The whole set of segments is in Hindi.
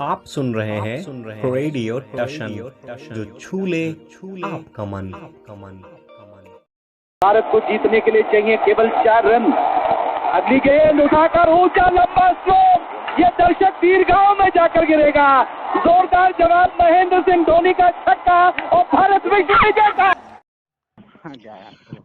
आप सुन रहे हैं रेडियो टशन, जो छू ले आपका मन। भारत को जीतने के लिए चाहिए केवल 4 रन। अगली गेंद उठाकर ऊंचा लंबा स्ट्रोक, ये दर्शक दीर्घाओं में जाकर गिरेगा। जोरदार जवाब महेंद्र सिंह धोनी का छक्का और भारत विश्व विजेता।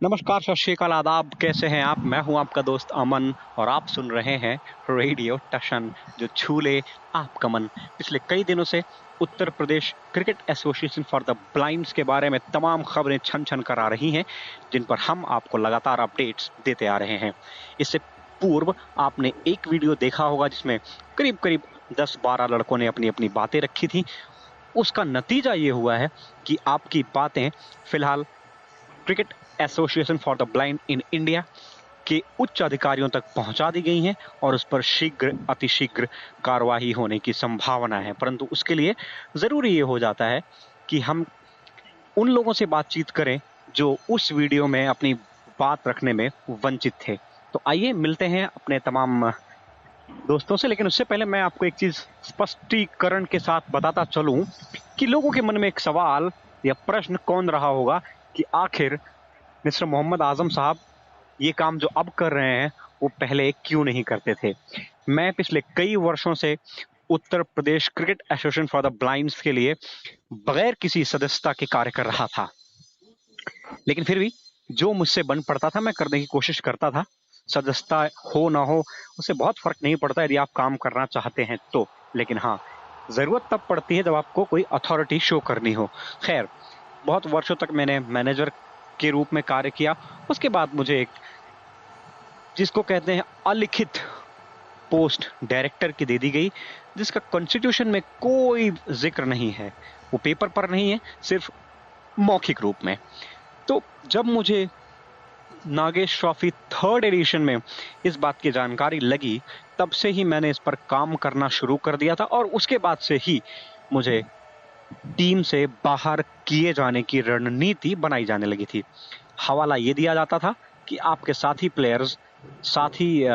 नमस्कार, सत श्री अकाल, आदाब। कैसे हैं आप? मैं हूं आपका दोस्त अमन और आप सुन रहे हैं रेडियो टशन, जो छू ले आपका मन। पिछले कई दिनों से Uttar Pradesh cricket association for the blinds के बारे में तमाम खबरें छन छन कर आ रही हैं, जिन पर हम आपको लगातार अपडेट्स देते आ रहे हैं। इससे पूर्व आपने एक वीडियो देखा होगा जिसमें करीब करीब 10-12 लड़कों ने अपनी अपनी बातें रखी थी। उसका नतीजा ये हुआ है कि आपकी बातें फिलहाल cricket association for the blind in India के उच्च अधिकारियों तक पहुंचा दी गई हैं और उस पर शीघ्र अतिशीघ्र कार्रवाई होने की संभावना है। परंतु उसके लिए ज़रूरी ये हो जाता है कि हम उन लोगों से बातचीत करें जो उस वीडियो में अपनी बात रखने में वंचित थे। तो आइए मिलते हैं अपने तमाम दोस्तों से, लेकिन उससे पहले मैं आपको एक चीज़ स्पष्टीकरण के साथ बताता चलूं कि लोगों के मन में एक सवाल या प्रश्न कौन रहा होगा कि आखिर मिस्टर मोहम्मद आजम साहब ये काम जो अब कर रहे हैं वो पहले क्यों नहीं करते थे। मैं पिछले कई वर्षों से Uttar Pradesh cricket association for the blinds के लिए बगैर किसी सदस्यता के कार्य कर रहा था, लेकिन फिर भी जो मुझसे बन पड़ता था मैं करने की कोशिश करता था। सदस्यता हो ना हो उससे बहुत फर्क नहीं पड़ता यदि आप काम करना चाहते हैं तो, लेकिन हाँ, ज़रूरत तब पड़ती है जब आपको कोई अथॉरिटी शो करनी हो। खैर, बहुत वर्षों तक मैंने मैनेजर के रूप में कार्य किया। उसके बाद मुझे एक, जिसको कहते हैं अलिखित पोस्ट, डायरेक्टर की दे दी गई, जिसका कॉन्स्टिट्यूशन में कोई जिक्र नहीं है, वो पेपर पर नहीं है, सिर्फ मौखिक रूप में। तो जब मुझे नागेश ट्रॉफी 3rd एडिशन में इस बात की जानकारी लगी, तब से ही मैंने इस पर काम करना शुरू कर दिया था और उसके बाद से ही मुझे टीम से बाहर किए जाने की रणनीति बनाई जाने लगी थी। हवाला ये दिया जाता था कि आपके साथी प्लेयर्स, साथी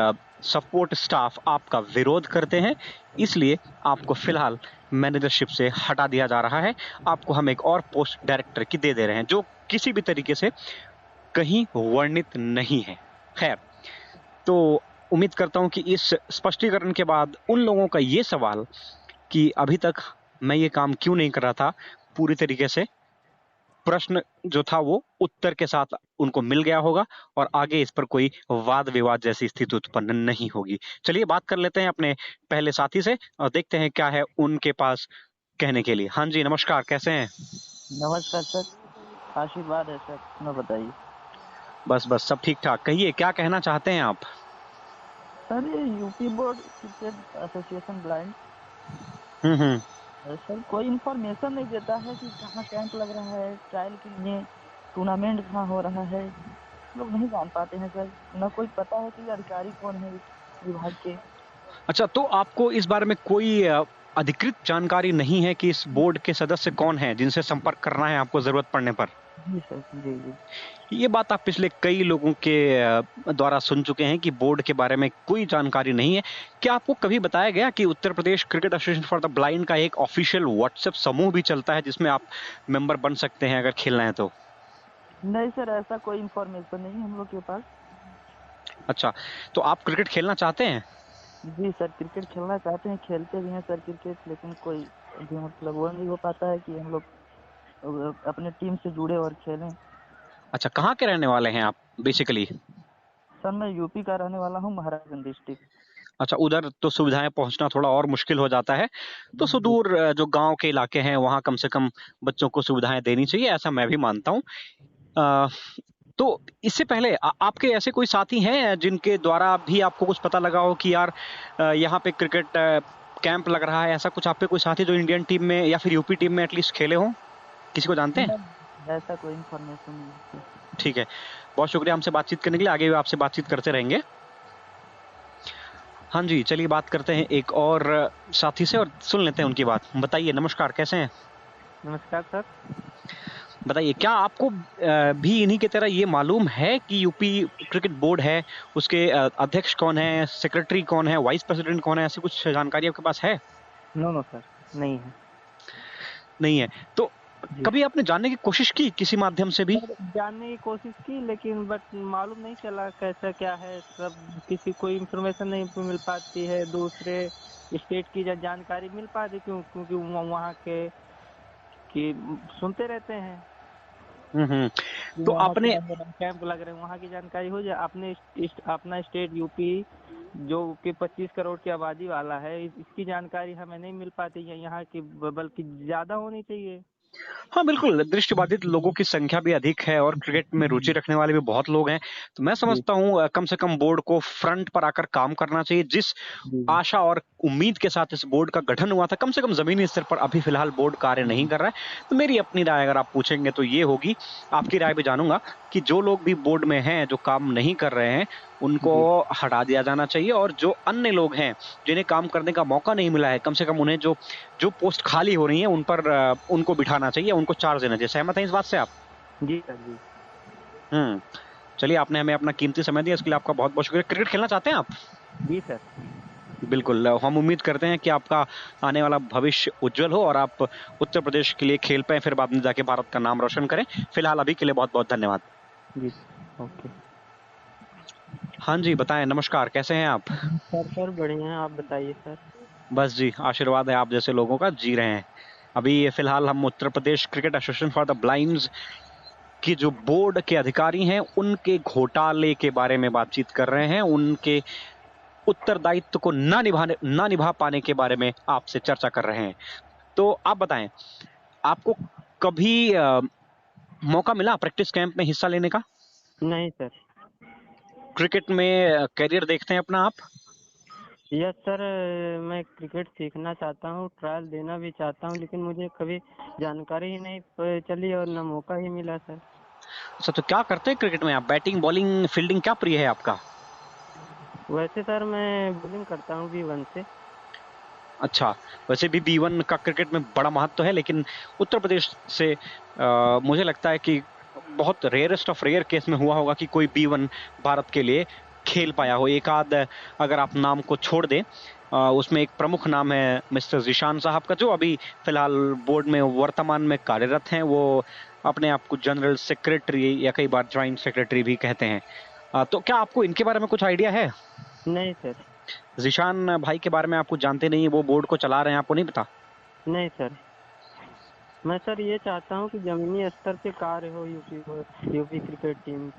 सपोर्ट स्टाफ आपका विरोध करते हैं, इसलिए आपको फिलहाल मैनेजरशिप से हटा दिया जा रहा है। आपको हम एक और पोस्ट डायरेक्टर की दे दे रहे हैं, जो किसी भी तरीके से कहीं वर्णित नहीं है। खैर, तो उम्मीद करता हूं कि इस स्पष्टीकरण के बाद उन लोगों का ये सवाल कि अभी तक मैं ये काम क्यों नहीं कर रहा था, पूरी तरीके से प्रश्न जो था वो उत्तर के साथ उनको मिल गया होगा और आगे इस पर कोई वाद विवाद जैसी स्थिति उत्पन्न नहीं होगी। चलिए बात कर लेते हैं अपने पहले साथी से और देखते हैं क्या है उनके पास कहने के लिए। हाँ जी, नमस्कार, कैसे हैं? नमस्कार सर, आशीर्वाद है सर, अपना बताइए। बस सब ठीक ठाक। कहिए, क्या कहना चाहते हैं आप? सर, ये UP board cricket association blind sir कोई इन्फॉर्मेशन नहीं देता है कि कहाँ कैंप लग रहा है, ट्रायल के लिए टूर्नामेंट कहाँ हो रहा है, लोग नहीं जान पाते हैं सर। न कोई पता है कि अधिकारी कौन है इस विभाग के। अच्छा, तो आपको इस बारे में कोई अधिकृत जानकारी नहीं है कि इस बोर्ड के सदस्य कौन हैं जिनसे संपर्क करना है आपको जरूरत पड़ने पर? जी सर, जी। ये बात आप पिछले कई लोगों के द्वारा सुन चुके हैं कि बोर्ड के बारे में कोई जानकारी नहीं है। क्या आपको कभी बताया गया कि Uttar Pradesh cricket association for the blind का एक ऑफिशियल व्हाट्सएप समूह भी चलता है जिसमें आप मेंबर बन सकते हैं अगर खेलना है तो? नहीं सर, ऐसा कोई इन्फॉर्मेशन नहीं है हम लोग के पास। अच्छा, तो आप क्रिकेट खेलना चाहते हैं? जी सर, क्रिकेट खेलना चाहते हैं, खेलते भी हैं सर क्रिकेट, लेकिन कोई भी मतलब वो नहीं हो पाता है कि हम लोग अपने टीम से जुड़े और खेलें। अच्छा, कहाँ के रहने वाले हैं आप बेसिकली? सर, मैं यूपी का रहने वाला हूँ, महाराजगंज डिस्ट्रिक्ट। अच्छा, उधर तो सुविधाएं पहुंचना थोड़ा और मुश्किल हो जाता है, तो सुदूर जो गांव के इलाके हैं वहां कम से कम बच्चों को सुविधाएं देनी चाहिए, ऐसा मैं भी मानता हूँ। तो इससे पहले आपके ऐसे कोई साथी हैं जिनके द्वारा भी आपको कुछ पता लगा हो कि यार यहाँ पे क्रिकेट कैंप लग रहा है, ऐसा कुछ आपके कोई साथी जो इंडियन टीम में या फिर यूपी टीम में एटलीस्ट खेले हों? किसी को जानते हैं? ऐसा कोई इन्फॉर्मेशन नहीं है। ठीक है, बहुत शुक्रिया हमसे बातचीत करने के लिए, आगे भी आपसे बातचीत करते रहेंगे। हाँ जी, चलिए बात करते हैं एक और साथी से और सुन लेते हैं उनकी बात। बताइए, नमस्कार, कैसे हैं? नमस्कार सर। बताइए, क्या आपको भी इन्हीं की तरह ये मालूम है कि यूपी क्रिकेट बोर्ड है, उसके अध्यक्ष कौन है, सेक्रेटरी कौन है, वाइस प्रेसिडेंट कौन है, ऐसी कुछ जानकारी आपके पास है? नो नो सर, नहीं है। नहीं है तो जी। कभी आपने जानने की कोशिश की किसी माध्यम से भी? सर जानने की कोशिश की, लेकिन बट मालूम नहीं चला कैसा क्या है, सब किसी कोई इन्फॉर्मेशन नहीं मिल पाती है। दूसरे स्टेट की जानकारी मिल पाती, क्योंकि वहाँ के कि सुनते रहते हैं कि तो वहाँ के आपने कैंप लग रहे हैं, वहाँ की जानकारी हो जाए। अपना स्टेट यूपी जो कि 25 करोड़ की आबादी वाला है, इसकी जानकारी हमें नहीं मिल पाती है यहाँ की, बल्कि ज्यादा होनी चाहिए। हाँ बिल्कुल, दृष्टिबाधित लोगों की संख्या भी अधिक है और क्रिकेट में रुचि रखने वाले भी बहुत लोग हैं। तो मैं जी समझता हूँ कम से कम बोर्ड को फ्रंट पर आकर काम करना चाहिए। जिस जी आशा और उम्मीद के साथ इस बोर्ड का गठन हुआ था, कम से कम जमीनी स्तर पर अभी फिलहाल बोर्ड कार्य नहीं कर रहा है। तो मेरी अपनी राय अगर आप पूछेंगे तो ये होगी, आपकी राय भी जानूंगा, कि जो लोग भी बोर्ड में हैं जो काम नहीं कर रहे हैं उनको जी हटा दिया जाना चाहिए, और जो अन्य लोग हैं जिन्हें काम करने का मौका नहीं मिला है, कम से कम उन्हें जो जो पोस्ट खाली हो रही है उन पर उनको बिठाना चाहिए, उनको चार्ज देना चाहिए। सहमत हैं इस बात से आप? जी सर जी। हम्म चलिए, आपने हमें अपना कीमती समय दिया, इसके लिए आपका बहुत बहुत शुक्रिया। क्रिकेट खेलना चाहते हैं आप? जी सर। बिल्कुल, हम उम्मीद करते हैं कि आपका आने वाला भविष्य उज्जवल हो और आप उत्तर प्रदेश के लिए खेल पाएं, फिर बाद में जाके भारत का नाम रोशन करें। फिलहाल अभी के लिए बहुत बहुत धन्यवाद। जी ओके। हाँ जी, बताएं। नमस्कार, कैसे हैं आप? सर बढ़िया है, आप बताइए सर। बस जी, आशीर्वाद है आप जैसे लोगों का, जी रहे हैं। अभी फिलहाल हम Uttar Pradesh cricket association for the blinds की जो बोर्ड के अधिकारी हैं उनके घोटाले के बारे में बातचीत कर रहे हैं, उनके उत्तरदायित्व को ना निभा पाने के बारे में आपसे चर्चा कर रहे हैं। तो आप बताएं, आपको कभी मौका मिला प्रैक्टिस कैंप में हिस्सा लेने का? नहीं सर। क्रिकेट में करियर देखते हैं अपना आप? यस सर, मैं क्रिकेट सीखना चाहता हूँ, ट्रायल देना भी चाहता हूँ, लेकिन मुझे कभी जानकारी ही नहीं चली और न मौका ही मिला सर। अच्छा, तो क्या करते हैं क्रिकेट में आप? बैटिंग, बॉलिंग, फील्डिंग, क्या प्रिय है आपका? वैसे सर मैं बॉलिंग करता हूँ B1 से। अच्छा, वैसे भी B1 का क्रिकेट में बड़ा महत्व है, लेकिन उत्तर प्रदेश से मुझे लगता है कि बहुत रेयरेस्ट ऑफ रेयर केस में हुआ होगा कि कोई B1 भारत के लिए खेल पाया हो। एक आध अगर आप नाम को छोड़ दें, उसमें एक प्रमुख नाम है मिस्टर ज़ीशान साहब का, जो अभी फिलहाल बोर्ड में वर्तमान में कार्यरत हैं। वो अपने आप को जनरल सेक्रेटरी या कई बार ज्वाइंट सेक्रेटरी भी कहते हैं। तो क्या आपको इनके बारे में कुछ आइडिया है? नहीं सर। ज़ीशान भाई के बारे में आप कुछ जानते नहीं है? वो बोर्ड को चला रहे हैं, आपको नहीं पता? नहीं सर, मैं सर ये चाहता हूँ कि जमीनी स्तर पे कार्य हो यूपी क्रिकेट टीम।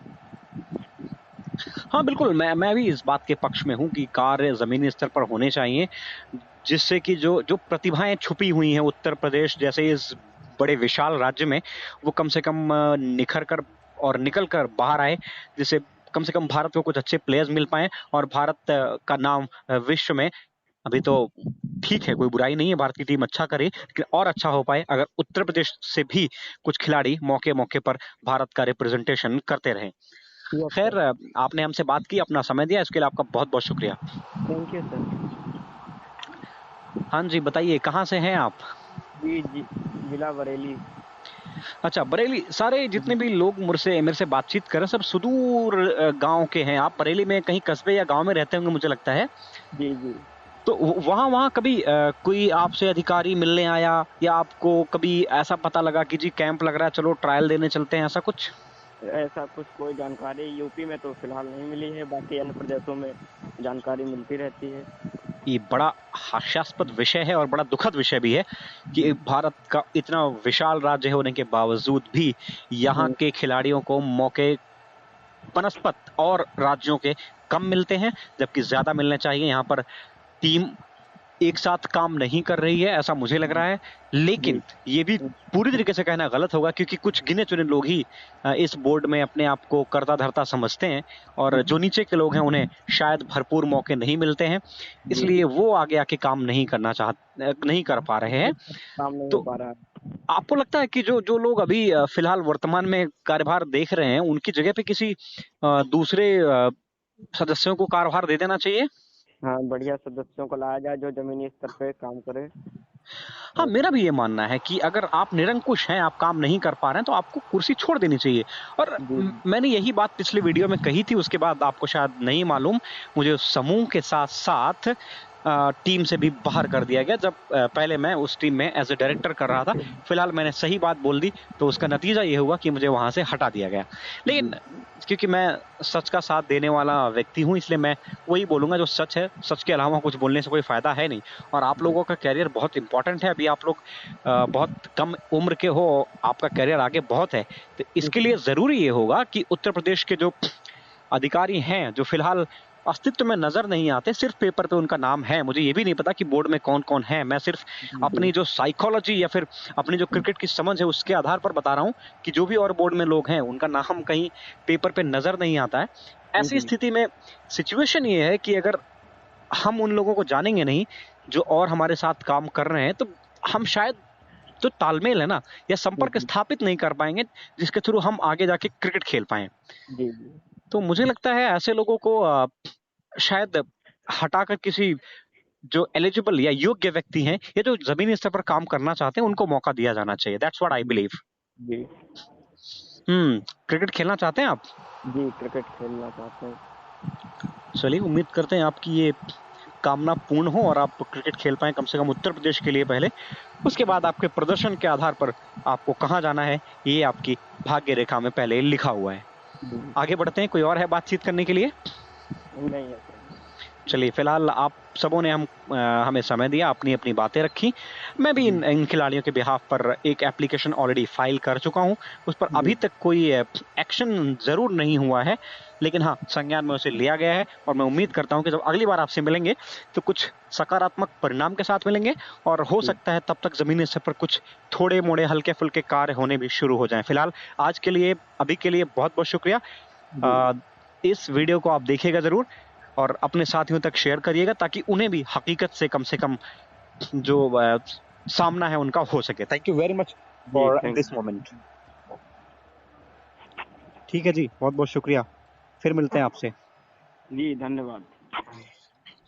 हाँ बिल्कुल, मैं भी इस बात के पक्ष में हूँ कि कार्य जमीनी स्तर पर होने चाहिए, जिससे कि जो जो प्रतिभाएं छुपी हुई हैं उत्तर प्रदेश जैसे इस बड़े विशाल राज्य में, वो कम से कम निखर कर और निकल कर बाहर आए, जिससे कम से कम भारत को कुछ अच्छे प्लेयर्स मिल पाएं और भारत का नाम विश्व में, अभी तो ठीक है, कोई बुराई नहीं है, भारत की टीम अच्छा करे, लेकिन और अच्छा हो पाए अगर उत्तर प्रदेश से भी कुछ खिलाड़ी मौके मौके पर भारत का रिप्रेजेंटेशन करते रहें। खैर, आपने हमसे बात की, अपना समय दिया, इसके लिए आपका बहुत बहुत शुक्रिया। Thank you sir. हाँ जी, बताइए कहाँ से हैं आप? जी जिला बरेली। अच्छा, बरेली। सारे जितने भी लोग मेरे से बातचीत कर रहे हैं सब सुदूर गांव के हैं। आप बरेली में कहीं कस्बे या गांव में रहते होंगे मुझे लगता है। जी जी। तो वहाँ कभी कोई आपसे अधिकारी मिलने आया, या आपको कभी ऐसा पता लगा कि जी कैंप लग रहा है, चलो ट्रायल देने चलते हैं, ऐसा कुछ? ऐसा कुछ कोई जानकारी यूपी में तो फिलहाल नहीं मिली है, बाकी अन्य प्रदेशों में जानकारी मिलती रहती है। ये बड़ा हास्यास्पद विषय है और बड़ा दुखद विषय भी है कि भारत का इतना विशाल राज्य होने के बावजूद भी यहाँ के खिलाड़ियों को मौके बनस्पत और राज्यों के कम मिलते हैं, जबकि ज्यादा मिलने चाहिए। यहाँ पर टीम एक साथ काम नहीं कर रही है, ऐसा मुझे लग रहा है। लेकिन ये भी पूरी तरीके से कहना गलत होगा, क्योंकि कुछ गिने चुने लोग ही इस बोर्ड में अपने आप को कर्ता धर्ता समझते हैं, और जो नीचे के लोग हैं उन्हें शायद भरपूर मौके नहीं मिलते हैं, इसलिए वो आगे आके काम नहीं कर पा रहे हैं। तो आपको लगता है कि जो जो लोग अभी फिलहाल वर्तमान में कार्यभार देख रहे हैं, उनकी जगह पे किसी दूसरे सदस्यों को कार्यभार दे देना चाहिए? हाँ, बढ़िया सदस्यों को लाया जाए जो जमीनी स्तर पे काम करे। हाँ, मेरा भी ये मानना है कि अगर आप निरंकुश हैं, आप काम नहीं कर पा रहे हैं, तो आपको कुर्सी छोड़ देनी चाहिए। और मैंने यही बात पिछले वीडियो में कही थी, उसके बाद आपको शायद नहीं मालूम, मुझे उस समूह के साथ साथ टीम से भी बाहर कर दिया गया, जब पहले मैं उस टीम में एज ए डायरेक्टर कर रहा था। फिलहाल मैंने सही बात बोल दी तो उसका नतीजा ये हुआ कि मुझे वहां से हटा दिया गया। लेकिन क्योंकि मैं सच का साथ देने वाला व्यक्ति हूँ, इसलिए मैं वही बोलूंगा जो सच है। सच के अलावा कुछ बोलने से कोई फायदा है नहीं। और आप लोगों का कैरियर बहुत इंपॉर्टेंट है। अभी आप लोग बहुत कम उम्र के हो, आपका कैरियर आगे बहुत है। तो इसके लिए जरूरी ये होगा कि उत्तर प्रदेश के जो अधिकारी हैं, जो फिलहाल अस्तित्व में नजर नहीं आते, सिर्फ पेपर पे उनका नाम है, मुझे ये भी नहीं पता कि बोर्ड में कौन कौन है। मैं सिर्फ अपनी जो साइकोलॉजी या फिर अपनी जो क्रिकेट की समझ है उसके आधार पर बता रहा हूँ कि जो भी और बोर्ड में लोग हैं उनका नाम कहीं पेपर पे नजर नहीं आता है। ऐसी स्थिति में सिचुएशन ये है कि अगर हम उन लोगों को जानेंगे नहीं जो और हमारे साथ काम कर रहे हैं, तो हम शायद जो तालमेल है ना या संपर्क स्थापित नहीं कर पाएंगे जिसके थ्रू हम आगे जाके क्रिकेट खेल पाए। तो मुझे लगता है ऐसे लोगों को शायद हटाकर किसी जो एलिजिबल या योग्य व्यक्ति हैं या जो जमीनी स्तर पर काम करना चाहते हैं उनको मौका दिया जाना चाहिए। That's what I believe. Cricket खेलना चाहते हैं आप? जी, क्रिकेट खेलना चाहते हैं। चलिए, उम्मीद करते हैं आपकी ये कामना पूर्ण हो और आप क्रिकेट खेल पाएं, कम से कम उत्तर प्रदेश के लिए पहले। उसके बाद आपके प्रदर्शन के आधार पर आपको कहाँ जाना है ये आपकी भाग्य रेखा में पहले लिखा हुआ है। आगे बढ़ते हैं। कोई और है बातचीत करने के लिए? नहीं है। चलिए, फिलहाल आप सबों ने हमें समय दिया, अपनी अपनी बातें रखी। मैं भी इन खिलाड़ियों के बिहाफ पर एक एप्लीकेशन ऑलरेडी फाइल कर चुका हूं। उस पर अभी तक कोई एक्शन जरूर नहीं हुआ है, लेकिन हाँ, संज्ञान में उसे लिया गया है। और मैं उम्मीद करता हूं कि जब अगली बार आपसे मिलेंगे तो कुछ सकारात्मक परिणाम के साथ मिलेंगे और हो सकता है तब तक जमीनी स्तर पर कुछ थोड़े मोड़े हल्के फुल्के कार्य होने भी शुरू हो जाएं। फिलहाल आज के लिए, अभी के लिए बहुत बहुत शुक्रिया। इस वीडियो को आप देखिएगा जरूर और अपने साथियों तक शेयर करिएगा ताकि उन्हें भी हकीकत से कम जो सामना है उनका हो सके। Thank you very much for this moment. ठीक है जी, बहुत बहुत शुक्रिया। फिर मिलते हैं आपसे। जी, धन्यवाद।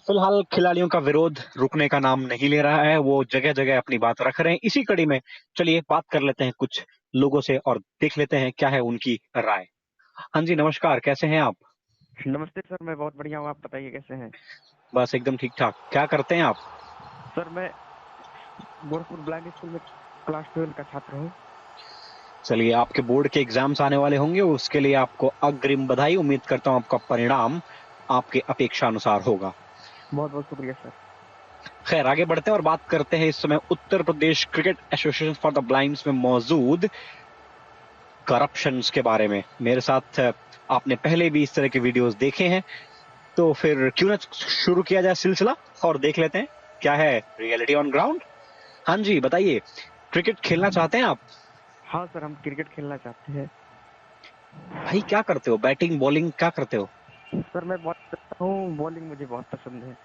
फिलहाल खिलाड़ियों का विरोध रुकने का नाम नहीं ले रहा है, वो जगह जगह अपनी बात रख रहे हैं। इसी कड़ी में चलिए बात कर लेते हैं कुछ लोगों से और देख लेते हैं क्या है उनकी राय। हाँ जी, नमस्कार, कैसे हैं आप? नमस्ते सर, मैं बहुत बढ़िया हूँ। आप बताइए कैसे हैं? बस एकदम ठीक ठाक। क्या करते हैं आप? सर, मैं गोरखपुर ब्लाइंड स्कूल में क्लास 12 का छात्र हूँ। चलिए, आपके बोर्ड के एग्जाम्स आने वाले होंगे, उसके लिए आपको अग्रिम बधाई। उम्मीद करता हूँ आपका परिणाम आपके अपेक्षा अनुसार होगा। बहुत बहुत शुक्रिया सर। खैर, आगे बढ़ते हैं और बात करते हैं इस समय Uttar Pradesh cricket association for the blinds में मौजूद करप्शंस के बारे में। मेरे साथ आपने पहले भी इस तरह के वीडियोस देखे हैं, तो फिर क्यों ना शुरू किया जाए सिलसिला और देख लेते हैं क्या है रियलिटी ऑन ग्राउंड। हाँ जी, बताइए, क्रिकेट खेलना चाहते हैं आप? हाँ सर, हम क्रिकेट खेलना चाहते हैं। भाई, क्या करते हो? बैटिंग, बॉलिंग, क्या करते हो? सर, मैं बहुत करता हूँ, बॉलिंग मुझे बहुत पसंद है।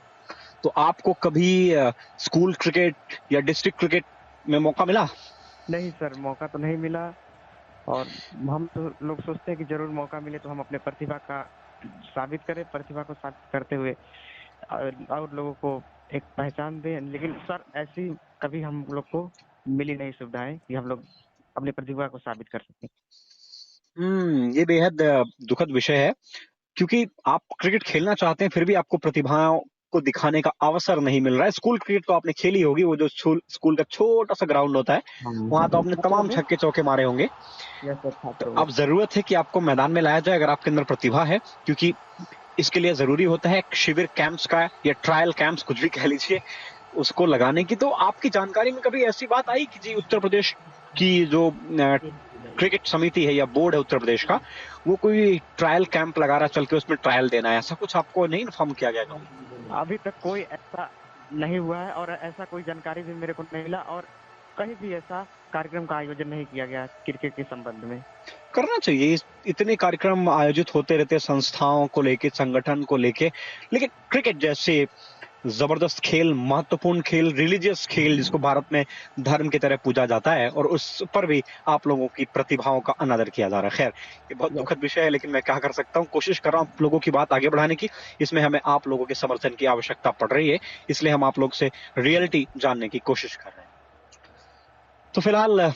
तो आपको कभी स्कूल क्रिकेट या डिस्ट्रिक्ट क्रिकेट में मौका मिला? नहीं सर, मौका तो नहीं मिला। और हम तो लोग सोचते हैं कि जरूर मौका मिले तो हम अपने प्रतिभा का साबित करें, प्रतिभा को साबित करते हुए और लोगों को एक पहचान दें। लेकिन सर, ऐसी कभी हम लोग को मिली नहीं सुविधाएं कि हम लोग अपनी प्रतिभा को साबित कर सकें। ये बेहद दुखद विषय है, क्योंकि आप क्रिकेट खेलना चाहते हैं फिर भी आपको प्रतिभाओं को दिखाने का अवसर नहीं मिल रहा है। स्कूल क्रिकेट तो आपने खेली होगी, वो जो स्कूल का छोटा सा ग्राउंड होता है, वहां तो आपने तमाम छक्के चौके मारे होंगे। तो अब जरूरत है कि आपको मैदान में लाया जाए अगर आपके अंदर प्रतिभा है, क्योंकि इसके लिए जरूरी होता है शिविर कैंप्स का या ट्रायल कैंप्स, कुछ भी कह लीजिए, उसको लगाने की। तो आपकी जानकारी में कभी ऐसी बात आई कि जी उत्तर प्रदेश की जो क्रिकेट समिति है या बोर्ड है उत्तर प्रदेश का, वो कोई ट्रायल कैंप लगा रहा चल के उसमें ट्रायल देना है, ऐसा कुछ आपको नहीं इन्फॉर्म किया गया? अभी तक कोई ऐसा नहीं हुआ है और ऐसा कोई जानकारी भी मेरे को नहीं मिला और कहीं भी ऐसा कार्यक्रम का आयोजन नहीं किया गया क्रिकेट के संबंध में। करना चाहिए, इतने कार्यक्रम आयोजित होते रहते हैं संस्थाओं को लेके, संगठन को लेके, लेकिन क्रिकेट जैसे जबरदस्त खेल, महत्वपूर्ण खेल, रिलीजियस खेल जिसको भारत में धर्म की तरह पूजा जाता है, और उस पर भी आप लोगों की प्रतिभाओं का अनादर किया जा रहा है। खैर, ये बहुत दुखद विषय है, लेकिन मैं क्या कर सकता हूँ, कोशिश कर रहा हूँ आप लोगों की बात आगे बढ़ाने की। इसमें हमें आप लोगों के समर्थन की आवश्यकता पड़ रही है, इसलिए हम आप लोग से रियलिटी जानने की कोशिश कर रहे हैं। तो फिलहाल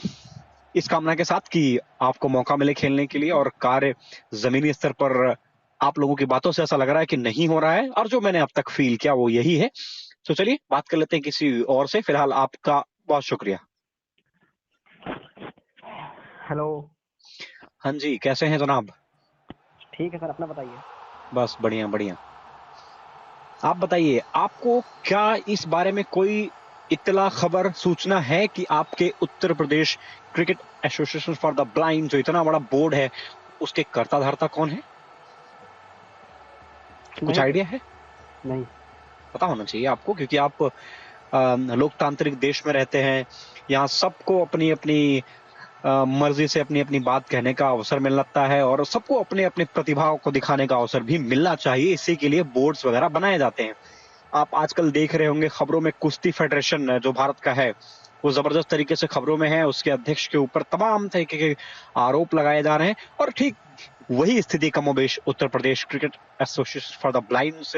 इस कामना के साथ कि आपको मौका मिले खेलने के लिए और कार्य जमीनी स्तर पर आप लोगों की बातों से ऐसा लग रहा है कि नहीं हो रहा है, और जो मैंने अब तक फील किया वो यही है। तो चलिए बात कर लेते हैं किसी और से। फिलहाल आपका बहुत शुक्रिया। हेलो। हाँ जी, कैसे हैं जनाब? ठीक है सर, अपना बताइए। बस बढ़िया बढ़िया। आप बताइए, आपको क्या इस बारे में कोई इत्तला, खबर, सूचना है कि आपके Uttar Pradesh cricket association for the blind, जो इतना बड़ा बोर्ड है, उसके कर्ता धर्ता कौन है? कुछ आइडिया है? नहीं। पता होना चाहिए आपको, क्योंकि आप लोकतांत्रिक देश में रहते हैं। यहाँ सबको अपनी अपनी मर्जी से अपनी अपनी बात कहने का अवसर मिलता है और सबको अपने अपने प्रतिभाओं को दिखाने का अवसर भी मिलना चाहिए। इसी के लिए बोर्ड्स वगैरह बनाए जाते हैं। आप आजकल देख रहे होंगे खबरों में, कुश्ती फेडरेशन जो भारत का है वो जबरदस्त तरीके से खबरों में है। उसके अध्यक्ष के ऊपर तमाम तरीके के आरोप लगाए जा रहे हैं और ठीक वही स्थिति कमोबेश Uttar Pradesh cricket association for the blinds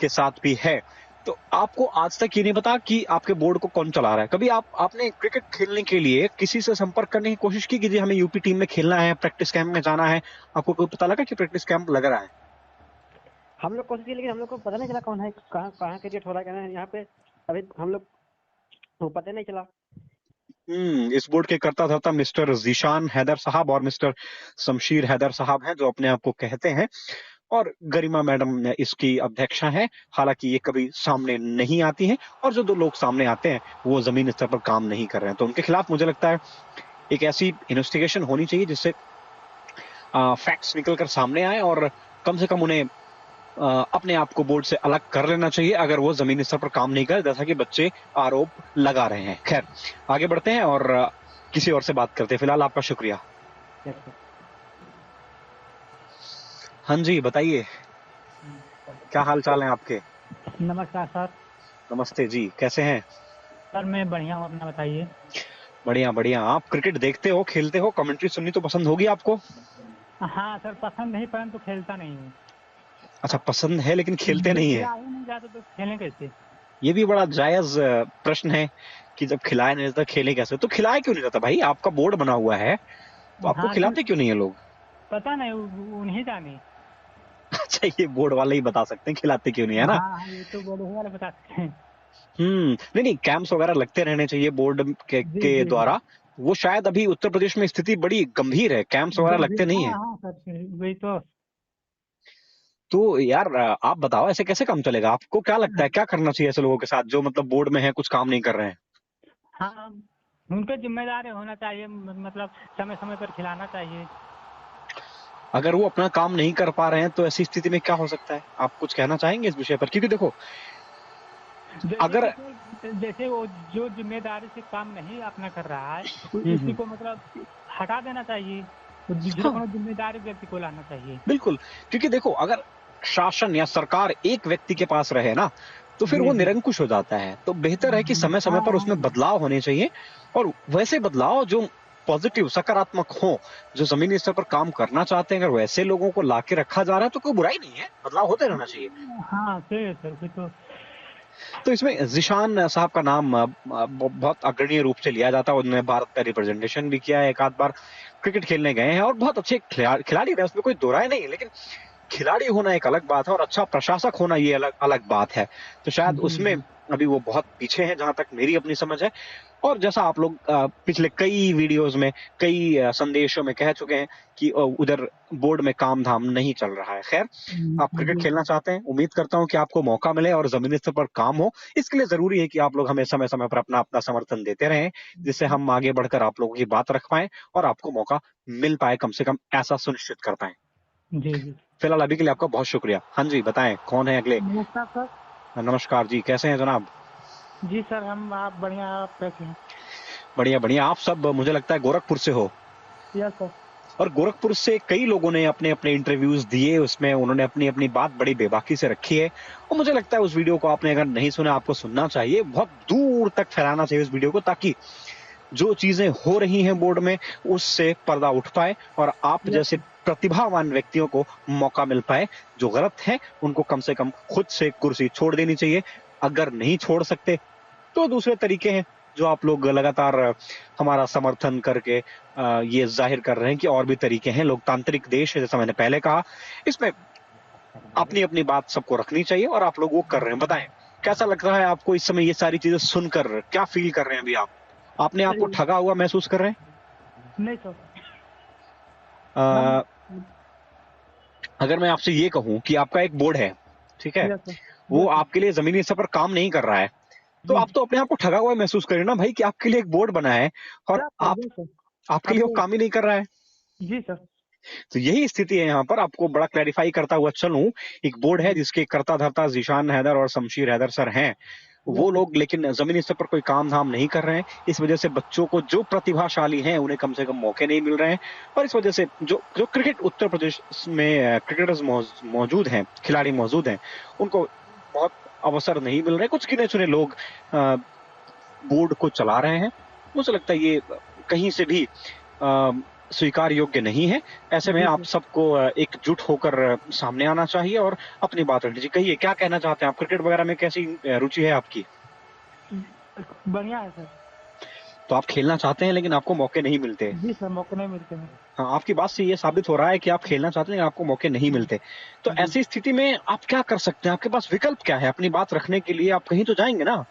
के साथ भी है। तो आपको आज तक ये नहीं पता कि आपके बोर्ड को कौन चला रहा है? कभी आपने क्रिकेट खेलने के लिए किसी से संपर्क करने की कोशिश की कि जी हमें यूपी टीम में खेलना है, प्रैक्टिस कैंप में जाना है? आपको कोई पता लगा कि प्रैक्टिस कैंप लग रहा है? हम लोग कोशिश की, लेकिन हम लोग को पता नहीं चला कौन है, कहाँ कहाँ क्रिकेट हो रहा है यहाँ पे। अभी हम लोग को पता नहीं चला। इस बोर्ड के कर्ता धर्ता मिस्टर जीशान हैदर साहब और मिस्टर शमशीर हैदर साहब हैं, जो अपने आप को कहते हैं, और गरिमा मैडम इसकी अध्यक्षा हैं। हालांकि ये कभी सामने नहीं आती हैं और जो दो लोग सामने आते हैं वो जमीन स्तर पर काम नहीं कर रहे हैं। तो उनके खिलाफ मुझे लगता है एक ऐसी इन्वेस्टिगेशन होनी चाहिए जिससे फैक्ट्स निकलकर सामने आए और कम से कम उन्हें अपने आप को बोर्ड से अलग कर लेना चाहिए अगर वो जमीनी स्तर पर काम नहीं करे, जैसा कि बच्चे आरोप लगा रहे हैं। खैर, आगे बढ़ते हैं और किसी और से बात करते हैं। फिलहाल आपका शुक्रिया। हाँ जी, बताइए क्या हाल चाल है आपके? नमस्कार सर। नमस्ते जी, कैसे हैं? सर मैं बढ़िया हूँ, अपना बताइए। बढ़िया बढ़िया। आप क्रिकेट देखते हो, खेलते हो, कमेंट्री सुननी तो पसंद होगी आपको? हाँ सर, पसंद नहीं, परंतु खेलता नहीं हूँ। अच्छा, पसंद है लेकिन खेलते नहीं है? नहीं जाते तो खेलें कैसे? ये भी बड़ा जायज प्रश्न है कि जब खिलाए नहीं जाता खेले कैसे। तो खिलाए क्यों नहीं जाता भाई? आपका बोर्ड बना हुआ है तो आपको हाँ, खिलाते क्यों नहीं है लोग? पता नहीं, उन्हीं जाने। अच्छा, ये बोर्ड वाले ही बता सकते हैं खिलाते क्यों नहीं, है ना? हाँ, ये तो बोर्ड वाले बता सकते हैं। नहीं, कैंप्स वगैरह लगते रहने चाहिए बोर्ड के द्वारा। वो शायद अभी उत्तर प्रदेश में स्थिति बड़ी गंभीर है, कैंप्स वगैरह लगते नहीं है। हाँ सर, वही तो यार आप बताओ, ऐसे कैसे काम चलेगा? आपको क्या लगता है, क्या करना चाहिए ऐसे लोगों के साथ जो मतलब बोर्ड में है, कुछ काम नहीं कर रहे हैं? हाँ, उनके जिम्मेदार होना चाहिए, मतलब समय समय पर खिलाना चाहिए। अगर वो अपना काम नहीं कर पा रहे हैं तो ऐसी स्थिति में क्या हो सकता है? आप कुछ कहना चाहेंगे इस विषय पर? क्योंकि देखो, अगर जैसे वो जो जिम्मेदारी से काम नहीं अपना कर रहा है उसी को मतलब हटा देना चाहिए। हाँ। जिम्मेदारी व्यक्ति को लाना चाहिए। बिल्कुल, क्योंकि देखो, अगर शासन या सरकार एक व्यक्ति के पास रहे ना तो फिर वो निरंकुश हो जाता है। तो बेहतर है कि समय समय पर उसमें बदलाव होने चाहिए और वैसे बदलाव जो पॉजिटिव, सकारात्मक हो, जो जमीनी स्तर पर काम करना चाहते हैं। अगर वैसे लोगों को लाके रखा जा रहा है तो कोई बुराई नहीं है, बदलाव होते रहना चाहिए। हाँ सर, तो इसमें जीशान साहब का नाम बहुत अग्रणीय रूप से लिया जाता है। उन्होंने भारत का रिप्रेजेंटेशन भी किया है, एक आध बार क्रिकेट खेलने गए हैं और बहुत अच्छे खिलाड़ी रहे, उसमें कोई दो राय नहीं है। लेकिन खिलाड़ी होना एक अलग बात है और अच्छा प्रशासक होना ये अलग अलग बात है। तो शायद उसमें अभी वो बहुत पीछे हैं, जहां तक मेरी अपनी समझ है। और जैसा आप लोग पिछले कई वीडियोस में, कई संदेशों में कह चुके हैं कि उधर बोर्ड में काम धाम नहीं चल रहा है। खैर, आप क्रिकेट खेलना चाहते हैं, उम्मीद करता हूं कि आपको मौका मिले और जमीनी स्तर पर काम हो। इसके लिए जरूरी है कि आप लोग हमें समय समय पर अपना अपना समर्थन देते रहें, जिससे हम आगे बढ़कर आप लोगों की बात रख पाए और आपको मौका मिल पाए, कम से कम ऐसा सुनिश्चित कर पाए। जी। फिलहाल अभी के लिए आपका बहुत शुक्रिया। हाँ जी, बताएं कौन है अगले? नमस्कार सर। नमस्कार जी, कैसे हैं जनाब? जी सर, आप बढ़िया, आप कैसे हैं? बढ़िया बढ़िया। आप सब मुझे लगता है गोरखपुर से हो। Yes sir. और गोरखपुर से कई लोगों ने अपने अपने इंटरव्यूज दिए, उसमें उन्होंने अपनी अपनी बात बड़ी बेबाकी से रखी है। और मुझे लगता है उस वीडियो को आपने अगर नहीं सुना, आपको सुनना चाहिए, बहुत दूर तक फैलाना चाहिए उस वीडियो को, ताकि जो चीजें हो रही हैं बोर्ड में उससे पर्दा उठ पाए और आप जैसे प्रतिभावान व्यक्तियों को मौका मिल पाए। जो गलत है उनको कम से कम खुद से कुर्सी छोड़ देनी चाहिए। अगर नहीं छोड़ सकते तो दूसरे तरीके हैं जो आप लोग लगातार हमारा समर्थन करके ये जाहिर कर रहे हैं कि और भी तरीके हैं। लोकतांत्रिक देश है, जैसा मैंने पहले कहा, इसमें अपनी अपनी बात सबको रखनी चाहिए और आप लोग वो कर रहे हैं। बताएं कैसा लग रहा है आपको इस समय ये सारी चीजें सुनकर? क्या फील कर रहे हैं अभी आप? आपने आपको ठगा हुआ महसूस कर रहे हैं? नहीं सर। अगर मैं आपसे ये कहूं कि आपका एक बोर्ड है, ठीक है, यस सर। वो आपके लिए जमीनी स्तर पर काम नहीं कर रहा है, तो आप तो अपने आप को ठगा हुआ महसूस करें ना भाई, कि आपके लिए एक बोर्ड बना है और आपके लिए वो काम ही नहीं कर रहा है। जी सर। तो यही स्थिति है यहाँ पर। आपको बड़ा क्लैरिफाई करता हुआ चलूं, एक बोर्ड है जिसके कर्ता धर्ता जीशान हैदर और शमशीर हैदर सर हैं, वो लोग लेकिन जमीनी स्तर पर कोई काम धाम नहीं कर रहे हैं। इस वजह से बच्चों को जो प्रतिभाशाली हैं उन्हें कम से कम मौके नहीं मिल रहे हैं, और इस वजह से जो जो क्रिकेट उत्तर प्रदेश में क्रिकेटर्स मौजूद हैं, खिलाड़ी मौजूद हैं, उनको बहुत अवसर नहीं मिल रहे। कुछ गिने चुने लोग बोर्ड को चला रहे हैं। मुझे लगता है ये कहीं से भी स्वीकार योग्य नहीं है। ऐसे में आप सबको एकजुट होकर सामने आना चाहिए और अपनी बात रख लीजिए। कहिए क्या कहना चाहते हैं आप? क्रिकेट वगैरह में कैसी रुचि है आपकी? बढ़िया है सर। तो आप खेलना चाहते हैं लेकिन आपको मौके नहीं मिलते? जी सर, मौके नहीं मिलते हैं। हाँ, आपकी बात से ये साबित हो रहा है कि आप खेलना चाहते हैं लेकिन आपको मौके नहीं मिलते। तो ऐसी स्थिति में आप क्या कर सकते हैं? आपके पास विकल्प क्या है? अपनी बात रखने के लिए आप कहीं तो जाएंगे ना?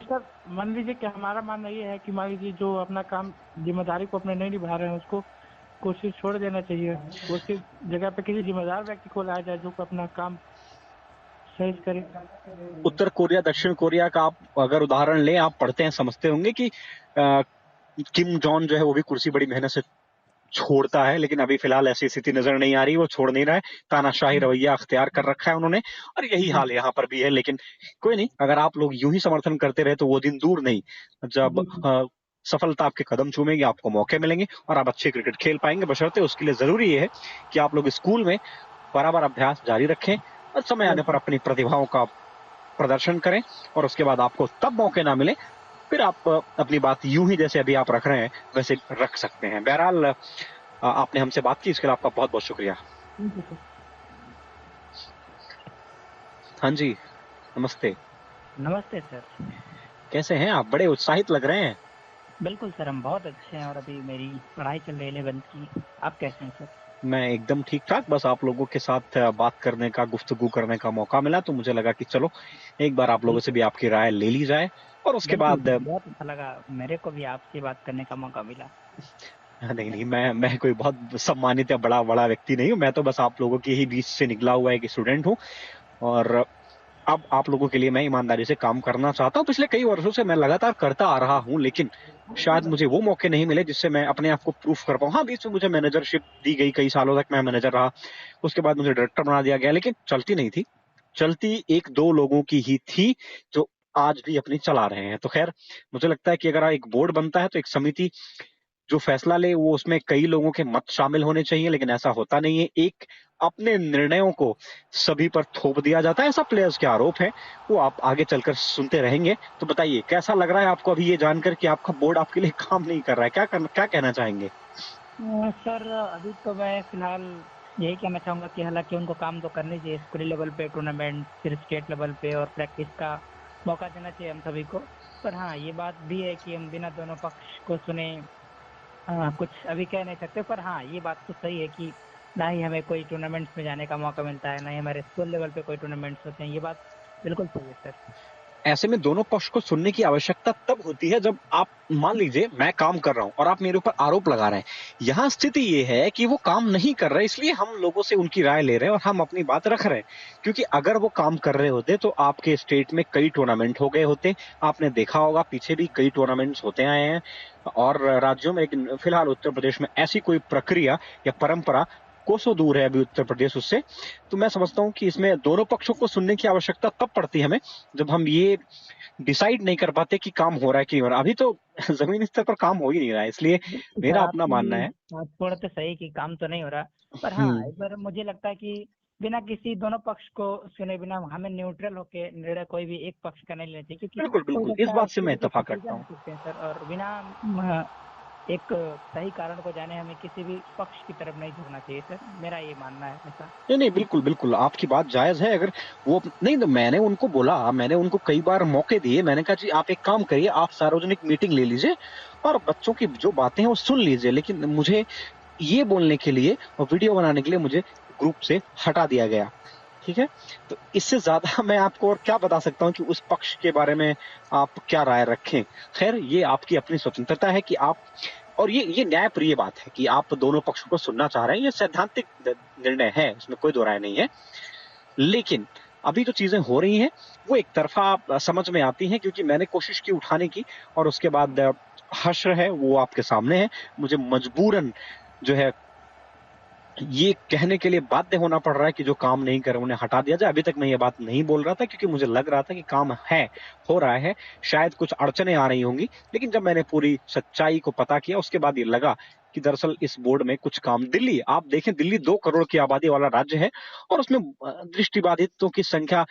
सर मान लीजिए कि हमारा मानना ये है कि मान लीजिए जो अपना काम जिम्मेदारी को अपने नहीं निभा रहे हैं उसको कोशिश छोड़ देना चाहिए। उसी जगह पे किसी जिम्मेदार व्यक्ति को लाया जाए जो अपना काम सही करे। उत्तर कोरिया, दक्षिण कोरिया का आप अगर उदाहरण लें, आप पढ़ते हैं, समझते होंगे कि किम जॉन जो है वो भी कुर्सी बड़ी मेहनत से छोड़ता है, लेकिन अभी फिलहाल ऐसी स्थिति नजर नहीं आ रही, वो छोड़ नहीं रहा है। तानाशाही रवैया अख्तियार कर रखा है उन्होंने, और यही हाल यहाँ पर भी है। लेकिन कोई नहीं, अगर आप लोग यूं ही समर्थन करते रहे तो वो दिन दूर नहीं जब सफलता आपके कदम चूमेगी, आपको मौके मिलेंगे और आप अच्छे क्रिकेट खेल पाएंगे। बशर्ते उसके लिए जरूरी ये है कि आप लोग स्कूल में बराबर अभ्यास जारी रखें और समय आने पर अपनी प्रतिभाओं का प्रदर्शन करें, और उसके बाद आपको तब मौके ना मिले फिर आप अपनी बात यूं ही जैसे अभी आप रख रहे हैं वैसे रख सकते हैं। बहरहाल आपने हमसे बात की, इसके लिए आपका बहुत बहुत शुक्रिया। हाँ जी, नमस्ते। नमस्ते सर। कैसे हैं आप? बड़े उत्साहित लग रहे हैं। बिल्कुल सर, हम बहुत अच्छे हैं और अभी मेरी पढ़ाई चल रही है 11th की। आप कैसे हैं सर? मैं एकदम ठीक ठाक। बस आप लोगों के साथ बात करने का, गुफ्तगू करने का मौका मिला तो मुझे लगा कि चलो एक बार आप लोगों से भी आपकी राय ले ली जाए, और उसके बाद बहुत अच्छा लगा, मेरे को भी आपसे बात करने का मौका मिला। नहीं, मैं कोई बहुत सम्मानित या बड़ा व्यक्ति नहीं हूँ। मैं तो बस आप लोगों के ही बीच से निकला हुआ एक स्टूडेंट हूँ, और अब आप लोगों के लिए मैं ईमानदारी से काम करना चाहता हूँ। पिछले कई वर्षों से मैं लगातार करता आ रहा हूँ, लेकिन शायद मुझे वो मौके नहीं मिले जिससे मैं अपने आप को प्रूफ कर पाऊँ। हाँ, बीच में मुझे मैनेजरशिप दी गई, कई सालों तक मैं मैनेजर रहा, उसके बाद मुझे डायरेक्टर बना दिया गया, लेकिन चलती नहीं थी। चलती एक दो लोगों की ही थी जो आज भी अपनी चला रहे हैं। तो खैर, मुझे लगता है कि अगर एक बोर्ड बनता है तो एक समिति जो फैसला ले वो उसमें कई लोगों के मत शामिल होने चाहिए, लेकिन ऐसा होता नहीं है। एक अपने निर्णयों को सभी पर थोप दिया जाता है, ऐसा प्लेयर्स के आरोप है, वो आप आगे चलकर सुनते रहेंगे। तो बताइए कैसा लग रहा है आपको अभी ये जानकर कि आपका बोर्ड आपके लिए काम नहीं कर रहा है? क्या कहना चाहेंगे? सर अभी तो मैं फिलहाल यही कहना चाहूंगा कि हालांकि उनको काम तो करने चाहिए, स्कूली लेवल पे टूर्नामेंट, फिर स्टेट लेवल पे, और प्रैक्टिस का मौका देना चाहिए हम सभी को। पर हाँ, ये बात भी है कि हम बिना दोनों पक्ष को सुने कुछ अभी कह नहीं सकते। पर हाँ, ये बात तो सही है कि ना ही हमें कोई टूर्नामेंट्स में जाने का मौका मिलता है, ना ही हमारे स्कूल लेवल पे कोई टूर्नामेंट्स होते हैं। ये बात बिल्कुल सही है सर। ऐसे में दोनों पक्ष को सुनने की आवश्यकता तब होती है जब आप, मान लीजिए मैं काम कर रहा हूं और आप मेरे ऊपर आरोप लगा रहे हैं। यहाँ स्थिति ये है कि वो काम नहीं कर रहे, इसलिए हम लोगों से उनकी राय ले रहे हैं और हम अपनी बात रख रहे हैं। क्योंकि अगर वो काम कर रहे होते तो आपके स्टेट में कई टूर्नामेंट हो गए होते। आपने देखा होगा पीछे भी कई टूर्नामेंट्स होते आए हैं और राज्यों में, लेकिन फिलहाल उत्तर प्रदेश में ऐसी कोई प्रक्रिया या परंपरा कोसों दूर है अभी उत्तर प्रदेश उससे। तो मैं समझता हूं कि इसमें दोनों पक्षों को सुनने की आवश्यकता तब पड़ती है हमें जब हम ये डिसाइड नहीं कर पाते कि काम हो रहा है कि नहीं हो रहा। अभी तो जमीनी स्तर पर काम हो ही नहीं रहा है, इसलिए मेरा अपना मानना है। थोड़ा तो सही कि काम तो नहीं हो रहा, पर हाँ एक बार मुझे लगता है कि बिना किसी दोनों पक्ष को सुने बिना हमें न्यूट्रल होके निर्णय कोई भी एक पक्ष का नहीं लेना चाहिए, क्योंकि बिल्कुल इस बात से मैं इत्तेफाक करता हूँ सर। और बिना एक सही कारण को जाने हमें किसी भी पक्ष की तरफ नहीं झुकना चाहिए सर, मेरा ये मानना है ऐसा। नहीं, बिल्कुल आपकी बात जायज है। अगर वो नहीं, तो मैंने उनको बोला, मैंने उनको कई बार मौके दिए। मैंने कहा जी आप एक काम करिए, आप सार्वजनिक मीटिंग ले लीजिए और बच्चों की जो बातें हैं वो सुन लीजिए, लेकिन मुझे ये बोलने के लिए और वीडियो बनाने के लिए मुझे ग्रुप से हटा दिया गया। ठीक है, तो इससे ज्यादा मैं आपको और क्या बता सकता हूँ कि उस पक्ष के बारे में आप क्या राय रखें। खैर, ये आपकी अपनी स्वतंत्रता है कि आप, और ये न्यायप्रिय बात है कि आप दोनों पक्षों को सुनना चाह रहे हैं, ये सैद्धांतिक निर्णय है, इसमें कोई दो राय नहीं है। लेकिन अभी जो चीजें हो रही हैं वो एक तरफा समझ में आती हैं, क्योंकि मैंने कोशिश की उठाने की, और उसके बाद हश्र है वो आपके सामने है। मुझे मजबूरन जो है ये कहने के लिए बाध्य होना पड़ रहा है कि जो काम नहीं कर रहे उन्हें हटा दिया जाए। अभी तक मैं ये बात नहीं बोल रहा था क्योंकि मुझे लग रहा था कि काम है, हो रहा है, शायद कुछ अड़चने आ रही होंगी, लेकिन जब मैंने पूरी सच्चाई को पता किया उसके बाद ये लगा कि दरअसल इस बोर्ड में कुछ काम, दिल्ली, आप देखें, दिल्ली 2 करोड़ की आबादी वाला राज्य है और उसमें दृष्टिबाधितों की संख्या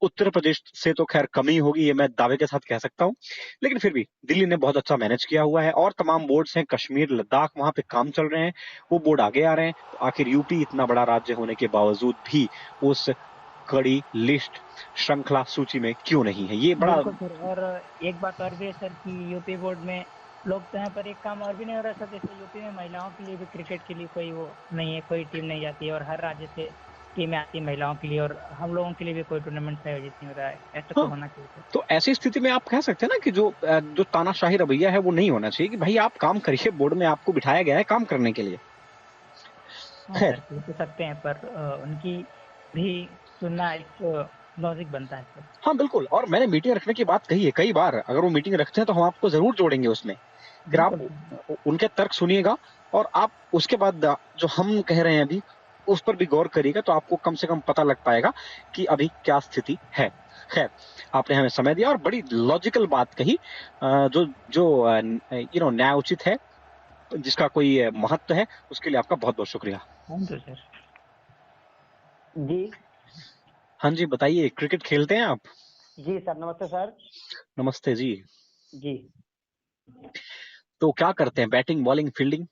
उत्तर प्रदेश से तो खैर कम ही होगी, ये मैं दावे के साथ कह सकता हूँ, लेकिन फिर भी दिल्ली ने बहुत अच्छा मैनेज किया हुआ है। और तमाम बोर्ड्स हैं, कश्मीर, लद्दाख, वहां पे काम चल रहे हैं, वो बोर्ड आगे आ रहे हैं। तो आखिर यूपी इतना बड़ा राज्य होने के बावजूद भी उस कड़ी लिस्ट, श्रृंखला सूची में क्यों नहीं है, ये बड़ा। बिल्कुल सर, और एक बात और भी है सर कि यूपी बोर्ड में लोग तो यहाँ पर एक काम और भी नहीं हो रहा सर, जैसे यूपी में महिलाओं के लिए भी क्रिकेट के लिए कोई वो नहीं है, कोई टीम नहीं जाती है, और हर राज्य से टीमें आती है महिलाओं के लिए, और हम लोगों के लिए भी कोई टूर्नामेंट आयोजित नहीं हो रहा है। ऐसा तो हाँ, होना चाहिए सर। तो ऐसी स्थिति में आप कह सकते हैं ना कि जो तानाशाही रवैया है वो नहीं होना चाहिए, कि भाई आप काम करिए, बोर्ड में आपको बिठाया गया है काम करने के लिए। हाँ खैर, सर, कह तो सकते हैं, पर उनकी भी सुनना एक लॉजिक बनता है सर। हाँ बिल्कुल, और मैंने मीटिंग रखने की बात कही है कई बार, अगर वो मीटिंग रखते हैं तो हम आपको जरूर जोड़ेंगे उसमें, फिर आप बिल्कुल उनके तर्क सुनिएगा और आप उसके बाद जो हम कह रहे हैं अभी उस पर भी गौर करिएगा, तो आपको कम से कम पता लग पाएगा कि अभी क्या स्थिति है। खैर, आपने हमें समय दिया और बड़ी लॉजिकल बात कही, जो जो न्याय उचित है, जिसका कोई महत्व है, उसके लिए आपका बहुत बहुत शुक्रिया। Thank you sir. जी हाँ जी, बताइए, क्रिकेट खेलते हैं आप? जी सर, नमस्ते सर। नमस्ते जी। जी तो क्या करते हैं, बैटिंग, बॉलिंग, फील्डिंग?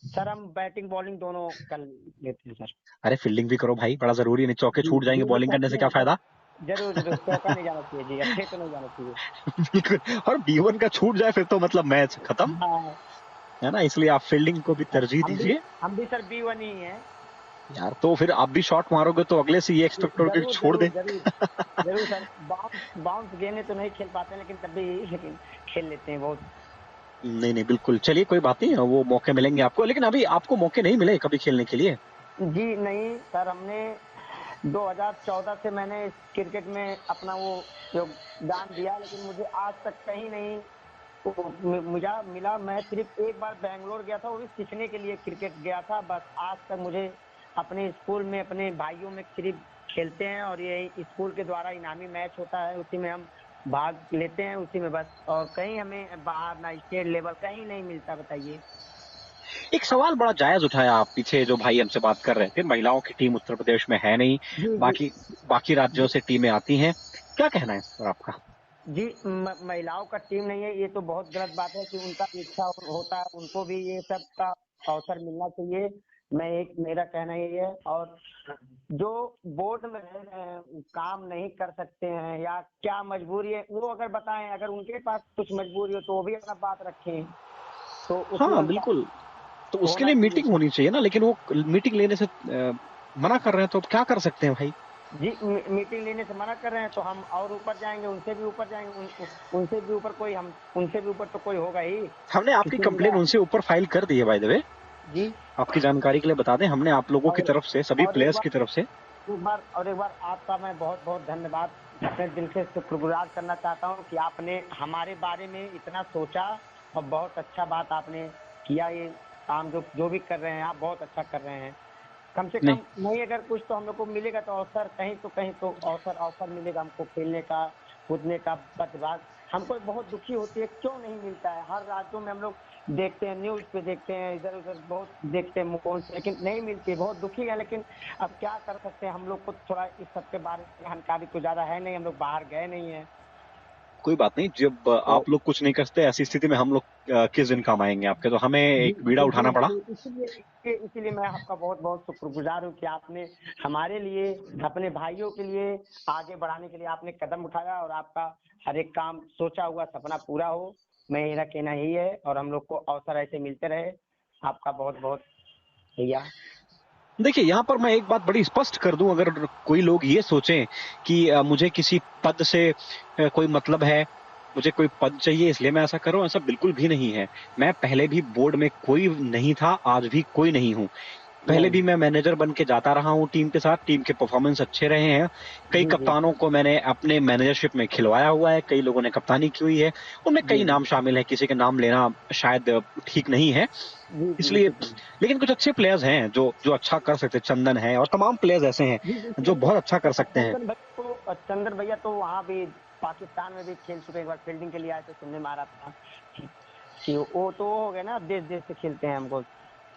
सर, हम बैटिंग बॉलिंग दोनों कर लेते हैं सर। अरे फील्डिंग भी करो भाई, बड़ा जरूरी है, नहीं चौके जी छूट जाएंगे जी बॉलिंग करने से, करते क्या हैं सर, फायदा। जरूर जरूर, चौका नहीं जाना चाहिए जी, अच्छे तो नहीं जाना चाहिए। बिल्कुल, और B1 का छूट जाए फिर तो मतलब मैच खत्म, हाँ, है ना, इसलिए आप फील्डिंग को भी तरजीह दीजिए। हम भी सर B1 ही हैं। यार तो फिर आप भी शॉट मारोगे तो अगले से ये एक्सपेक्ट करोगे कि जरूर छोड़ जरूर दे। जरूर जरूर सर, बाउंस बाउंस गेंदें तो नहीं खेल पाते लेकिन तब भी लेकिन खेल लेते हैं बहुत। नहीं नहीं बिल्कुल, चलिए कोई बात नहीं, वो मौके मिलेंगे आपको, लेकिन अभी आपको मौके नहीं मिले कभी खेलने के लिए? जी नहीं सर, हमने 2014 से मैंने इस क्रिकेट में अपना वो योगदान दिया, लेकिन मुझे आज तक कहीं नहीं मुझे मिला। मैं सिर्फ एक बार बैंगलोर गया था, वो भी सीखने के लिए क्रिकेट गया था बस। आज तक मुझे अपने स्कूल में अपने भाइयों में सिर्फ खेलते हैं, और ये स्कूल के द्वारा इनामी मैच होता है उसी में हम भाग लेते हैं, उसी में बस, और कहीं हमें बाहर ना स्टेट लेवल कहीं नहीं मिलता। बताइए। एक सवाल बड़ा जायज उठाया आप, पीछे जो भाई हमसे बात कर रहे थे, महिलाओं की टीम उत्तर प्रदेश में है नहीं, जी जी बाकी बाकी राज्यों से टीमें आती हैं, क्या कहना है इस पर आपका? जी, महिलाओं का टीम नहीं है, ये तो बहुत गलत बात है कि उनका भी इच्छा होता है, उनको भी ये सब का अवसर मिलना चाहिए। मेरा कहना यही है। और जो बोर्ड में रह रहे हैं, काम नहीं कर सकते हैं या क्या मजबूरी है वो अगर बताएं, अगर उनके पास कुछ मजबूरी हो तो वो भी अपना बात रखें, तो उसमें हाँ उनका बिल्कुल, तो उसके होना लिए चाहिए। मीटिंग होनी चाहिए ना, लेकिन वो मीटिंग लेने से मना कर रहे हैं, तो अब क्या कर सकते हैं भाई? जी, मीटिंग लेने से मना कर रहे हैं तो हम और ऊपर जाएंगे, उनसे भी ऊपर जाएंगे, उनसे भी ऊपर कोई, हम उनसे भी ऊपर तो कोई होगा ही। हमने आपकी इसीलिए कंप्लेन उनसे ऊपर फाइल कर दी है, बाय द वे, जी। आपकी जानकारी के लिए बता दें, हमने आप लोगों की और तरफ से, सभी और प्लेयर्स की तरफ से। एक बार आपका मैं बहुत बहुत धन्यवाद अपने दिल से शुक्रगुजार करना चाहता हूँ कि आपने हमारे बारे में इतना सोचा, और बहुत अच्छा बात आपने किया। ये काम जो जो भी कर रहे हैं आप, बहुत अच्छा कर रहे हैं। कम से नहीं, कम नहीं, अगर कुछ तो हम लोग को मिलेगा तो अवसर, कहीं तो अवसर मिलेगा हमको खेलने का, कूदने का, प्रतिभा। हमको बहुत दुखी होती है, क्यों नहीं मिलता है। हर राज्यों में हम लोग देखते हैं, न्यूज पे देखते हैं, इधर उधर बहुत देखते हैं फोन से, लेकिन नहीं मिलती, बहुत दुखी है। लेकिन अब क्या कर सकते हैं, हम लोग को थोड़ा इस सब के बारे में जानकारी तो ज्यादा है नहीं, हम लोग बाहर गए नहीं है। कोई बात नहीं, जब तो आप लोग कुछ नहीं करते ऐसी स्थिति में हम लोग किस दिन काम आएंगे आपके, तो हमें जी एक बीड़ा जी उठाना पड़ा। इसीलिए मैं आपका बहुत बहुत शुक्रगुजार हूँ कि आपने हमारे लिए, अपने भाइयों के लिए आगे बढ़ाने के लिए आपने कदम उठाया, और आपका हर एक काम, सोचा हुआ सपना पूरा हो, मेरा कहना यही है। और हम लोग को अवसर ऐसे मिलते रहे। आपका बहुत बहुत भैया। देखिए, यहाँ पर मैं एक बात बड़ी स्पष्ट कर दूं, अगर कोई लोग ये सोचें कि मुझे किसी पद से कोई मतलब है, मुझे कोई पद चाहिए इसलिए मैं ऐसा कर रहा हूँ, ऐसा बिल्कुल भी नहीं है। मैं पहले भी बोर्ड में कोई नहीं था, आज भी कोई नहीं हूँ। पहले भी मैं मैनेजर बन के जाता रहा हूँ टीम के साथ, टीम के परफॉर्मेंस अच्छे रहे हैं। कई कप्तानों को मैंने अपने मैनेजरशिप में खिलवाया हुआ है, कई लोगों ने कप्तानी की हुई है, उनमें कई नाम शामिल हैं, किसी के नाम लेना शायद ठीक नहीं है, इसलिए। लेकिन कुछ अच्छे प्लेयर्स हैं जो अच्छा कर सकते हैं, चंदन है और तमाम प्लेयर्स ऐसे हैं जो बहुत अच्छा कर सकते हैं। चंदन भैया तो वहाँ भी पाकिस्तान में भी खेल चुके, एक बार फील्डिंग के लिए आए थे, सुनने में आ रहा था कि वो तो हो गए ना, देश से खेलते हैं हमको।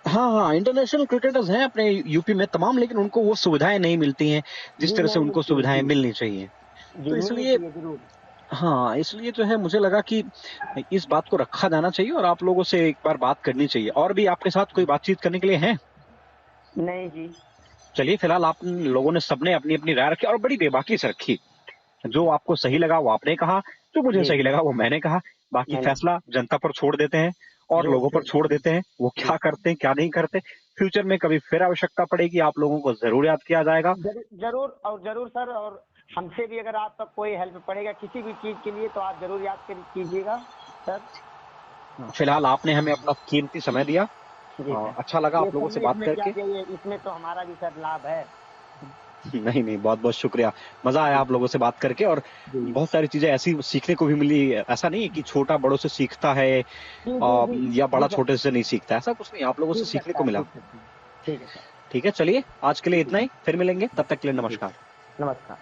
हाँ, इंटरनेशनल क्रिकेटर्स हैं अपने यूपी में तमाम, लेकिन उनको वो सुविधाएं नहीं मिलती हैं जिस तरह से उनको सुविधाएं मिलनी चाहिए। तो इसलिए हाँ, इसलिए जो है मुझे लगा कि इस बात को रखा जाना चाहिए और आप लोगों से एक बार बात करनी चाहिए। और भी आपके साथ कोई बातचीत करने के लिए हैं? नहीं जी। चलिए, फिलहाल आप लोगों ने सबने अपनी अपनी राय रखी और बड़ी बेबाकी से रखी। जो आपको सही लगा वो आपने कहा, जो मुझे सही लगा वो मैंने कहा। बाकी फैसला जनता पर छोड़ देते हैं और लोगों पर छोड़ देते हैं, वो क्या करते हैं क्या नहीं करते। फ्यूचर में कभी फिर आवश्यकता पड़ेगी, आप लोगों को जरूर याद किया जाएगा। जरूर सर, और हमसे भी अगर आपका कोई हेल्प पड़ेगा किसी भी चीज के लिए तो आप जरूर याद कीजिएगा सर। फिलहाल आपने हमें अपना कीमती समय दिया, अच्छा लगा आप लोगों से बात करके। इसमें तो हमारा भी सर लाभ है। नहीं, बहुत बहुत शुक्रिया, मजा आया आप लोगों से बात करके और बहुत सारी चीजें ऐसी सीखने को भी मिली। ऐसा नहीं है कि छोटा बड़ों से सीखता है या बड़ा छोटे से नहीं सीखता, ऐसा कुछ नहीं, आप लोगों से सीखने को मिला। ठीक है, चलिए आज के लिए इतना ही, फिर मिलेंगे, तब तक के लिए नमस्कार। नमस्कार।